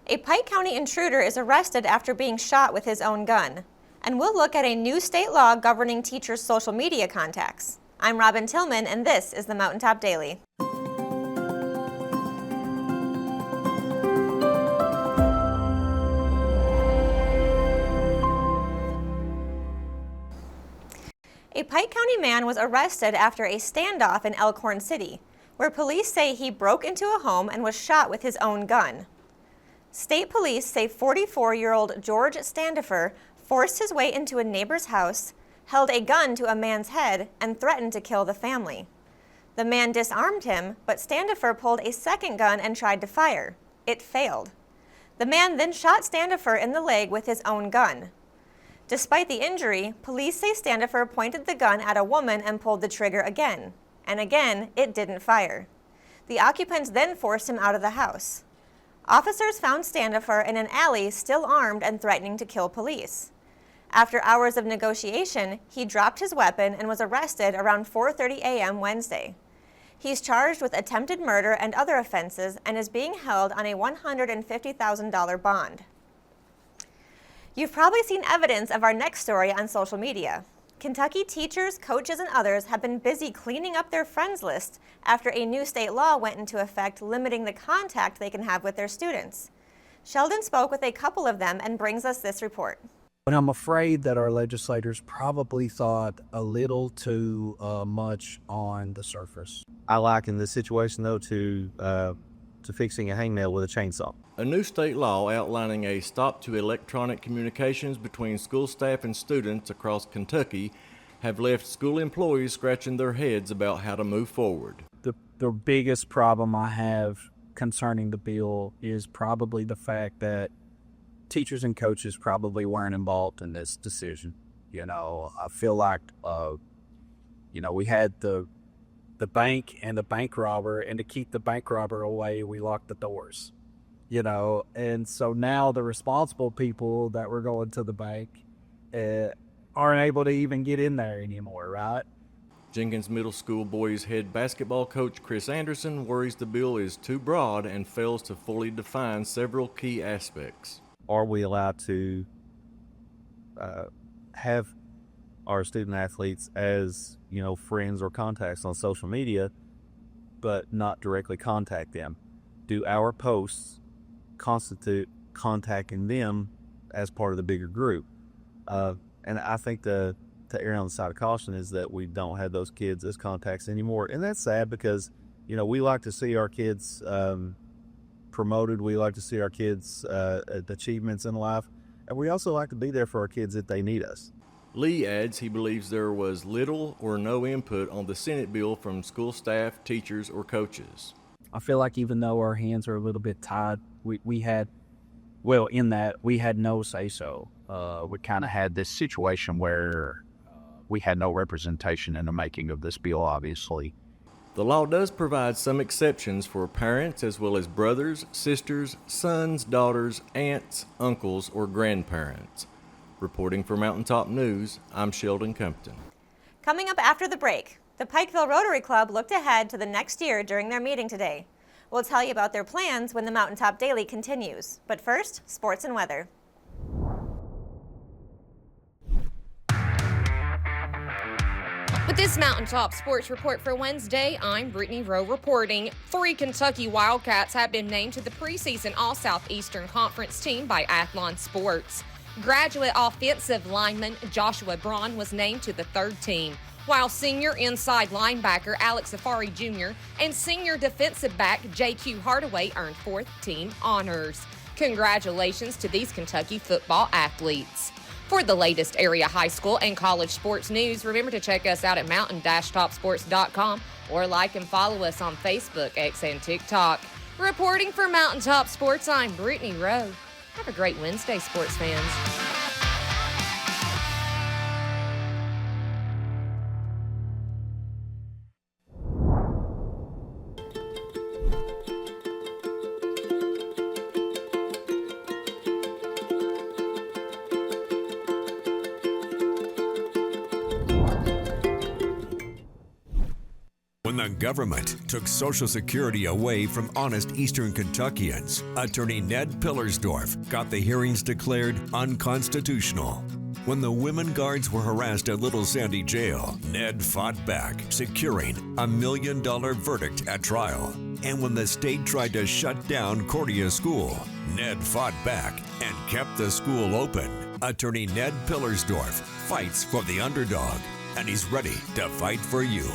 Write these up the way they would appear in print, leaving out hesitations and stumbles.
A Pike County intruder is arrested after being shot with his own gun. And we'll look at a new state law governing teachers' social media contacts. I'm Robin Tillman, and this is the Mountaintop Daily. A Pike County man was arrested after a standoff in Elkhorn City, where police say he broke into a home and was shot with his own gun. State police say 44-year-old George Standifer forced his way into a neighbor's house, held a gun to a man's head, and threatened to kill the family. The man disarmed him, but Standifer pulled a second gun and tried to fire. It failed. The man then shot Standifer in the leg with his own gun. Despite the injury, police say Standifer pointed the gun at a woman and pulled the trigger again. And again, it didn't fire. The occupants then forced him out of the house. Officers found Standifer in an alley, still armed and threatening to kill police. After hours of negotiation, he dropped his weapon and was arrested around 4:30 a.m. Wednesday. He's charged with attempted murder and other offenses and is being held on a $150,000 bond. You've probably seen evidence of our next story on social media. Kentucky teachers, coaches, and others have been busy cleaning up their friends list after a new state law went into effect limiting the contact they can have with their students. Sheldon spoke with a couple of them and brings us this report. But I'm afraid that our legislators probably thought a little too much on the surface. I liken this situation, though, to fixing a hangnail with a chainsaw. A new state law outlining a stop to electronic communications between school staff and students across Kentucky have left school employees scratching their heads about how to move forward. The biggest problem I have concerning the bill is probably the fact that teachers and coaches probably weren't involved in this decision. I feel like, we had the bank and the bank robber, and to keep the bank robber away, we locked the doors. And so now the responsible people that were going to the bank aren't able to even get in there anymore, right? Jenkins Middle School boys head basketball coach Chris Anderson worries the bill is too broad and fails to fully define several key aspects. Are we allowed to have our student athletes as, friends or contacts on social media, but not directly contact them? Do our posts constitute contacting them as part of the bigger group? And I think to err on the side of caution is that we don't have those kids as contacts anymore. And that's sad because, we like to see our kids promoted. We like to see our kids achievements in life. And we also like to be there for our kids if they need us. Lee adds he believes there was little or no input on the Senate bill from school staff, teachers, or coaches. I feel like even though our hands are a little bit tied, we had no say-so. We kind of had this situation where we had no representation in the making of this bill, obviously. The law does provide some exceptions for parents as well as brothers, sisters, sons, daughters, aunts, uncles, or grandparents. Reporting for Mountaintop News, I'm Sheldon Compton. Coming up after the break, the Pikeville Rotary Club looked ahead to the next year during their meeting today. We'll tell you about their plans when the Mountaintop Daily continues. But first, sports and weather. With this Mountaintop Sports Report for Wednesday, I'm Brittany Rowe reporting. 3 Kentucky Wildcats have been named to the preseason All-Southeastern Conference team by Athlon Sports. Graduate offensive lineman Joshua Braun was named to the 3rd team, while senior inside linebacker Alex Safari Jr. and senior defensive back J.Q. Hardaway earned 4th team honors. Congratulations to these Kentucky football athletes. For the latest area high school and college sports news, remember to check us out at mountain-topsports.com or like and follow us on Facebook, X, and TikTok. Reporting for Mountaintop Sports, I'm Brittany Rowe. Have a great Wednesday, sports fans. When When the government took Social Security away from honest Eastern Kentuckians, Attorney Ned Pillersdorf got the hearings declared unconstitutional. When the women guards were harassed at Little Sandy Jail, Ned fought back, securing a $1 million verdict at trial. And when the state tried to shut down Cordia School, Ned fought back and kept the school open. Attorney Ned Pillersdorf fights for the underdog, and he's ready to fight for you.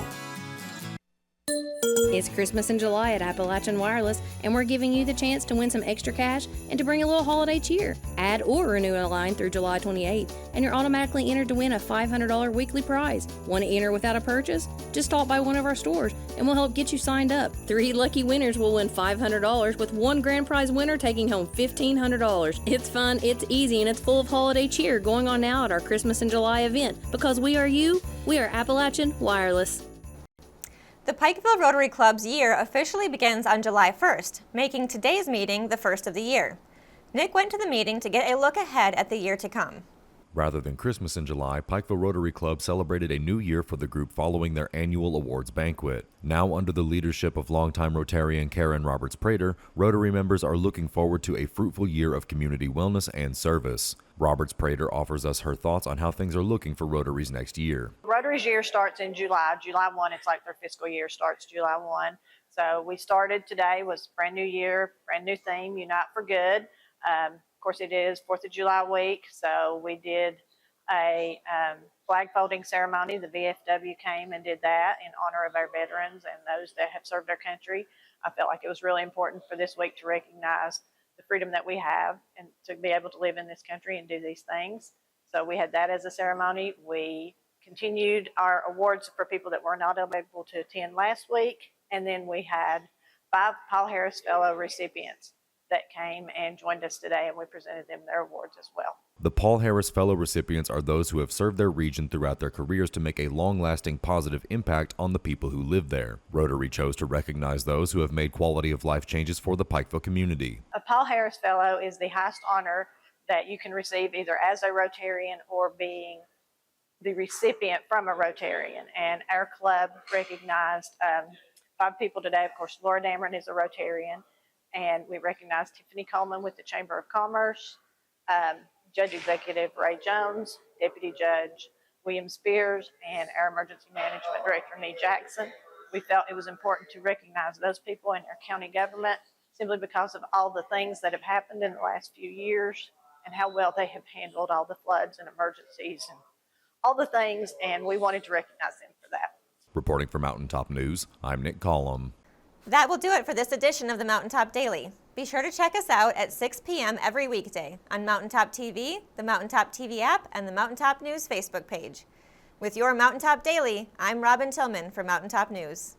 It's Christmas in July at Appalachian Wireless, and we're giving you the chance to win some extra cash and to bring a little holiday cheer. Add or renew a line through July 28th, and you're automatically entered to win a $500 weekly prize. Want to enter without a purchase? Just stop by one of our stores, and we'll help get you signed up. 3 lucky winners will win $500, with one grand prize winner taking home $1,500. It's fun, it's easy, and it's full of holiday cheer going on now at our Christmas in July event. Because we are you, we are Appalachian Wireless. The Pikeville Rotary Club's year officially begins on July 1st, making today's meeting the first of the year. Nick went to the meeting to get a look ahead at the year to come. Rather than Christmas in July, Pikeville Rotary Club celebrated a new year for the group following their annual awards banquet. Now under the leadership of longtime Rotarian Karen Roberts-Prater, Rotary members are looking forward to a fruitful year of community wellness and service. Roberts-Prater offers us her thoughts on how things are looking for Rotary's next year. Rotary's year starts in July. July 1, it's like their fiscal year starts July 1. So we started today, was brand new year, brand new theme, Unite for Good. Of course, it is 4th of July week, so we did a flag folding ceremony. The VFW came and did that in honor of our veterans and those that have served our country. I felt like it was really important for this week to recognize the freedom that we have and to be able to live in this country and do these things. So we had that as a ceremony. We continued our awards for people that were not able to attend last week, and then we had 5 Paul Harris Fellow recipients that came and joined us today, and we presented them their awards as well. The Paul Harris Fellow recipients are those who have served their region throughout their careers to make a long-lasting positive impact on the people who live there. Rotary chose to recognize those who have made quality of life changes for the Pikeville community. A Paul Harris Fellow is the highest honor that you can receive either as a Rotarian or being the recipient from a Rotarian. And our club recognized 5 people today. Of course, Laura Dameron is a Rotarian. And we recognize Tiffany Coleman with the Chamber of Commerce, Judge Executive Ray Jones, Deputy Judge William Spears, and our Emergency Management Director, Nee Jackson. We felt it was important to recognize those people in our county government simply because of all the things that have happened in the last few years and how well they have handled all the floods and emergencies and all the things, and we wanted to recognize them for that. Reporting for Mountaintop News, I'm Nick Collum. That will do it for this edition of the Mountaintop Daily. Be sure to check us out at 6 p.m. every weekday on Mountaintop TV, the Mountaintop TV app, and the Mountaintop News Facebook page. With your Mountaintop Daily, I'm Robin Tillman for Mountaintop News.